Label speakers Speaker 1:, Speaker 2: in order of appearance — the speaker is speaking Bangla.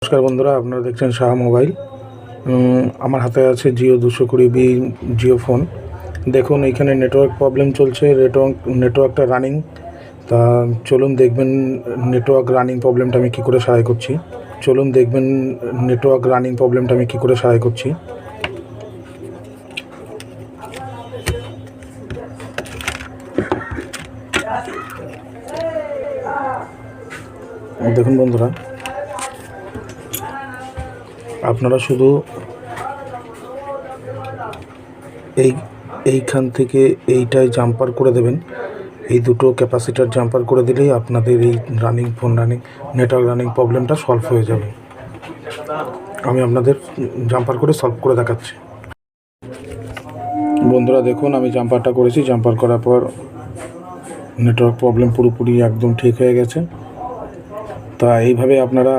Speaker 1: নমস্কার বন্ধুরা, আপনারা দেখছেন সাহা মোবাইল। আমার হাতে আছে জিও 220B জিও ফোন। দেখুন এইখানে নেটওয়ার্ক প্রবলেম চলছে, নেটওয়ার্কটা রানিং। তা চলুন দেখবেন নেটওয়ার্ক রানিং প্রবলেমটা আমি কী করে সারাই করছি। দেখুন বন্ধুরা, আপনারা শুধু এইখান থেকে এইটায় জাম্পার করে দেবেন। এই দুটো ক্যাপাসিটার জাম্পার করে দিলেই আপনাদের এই নেটওয়ার্ক রানিং প্রবলেমটা সলভ হয়ে যাবে। আমি আপনাদের জাম্পার করে সলভ করে দেখাচ্ছি। বন্ধুরা দেখুন, আমি জাম্পারটা করেছি। জাম্পার করার পর নেটওয়ার্ক প্রবলেম পুরোপুরি একদম ঠিক হয়ে গেছে। তা এইভাবে আপনারা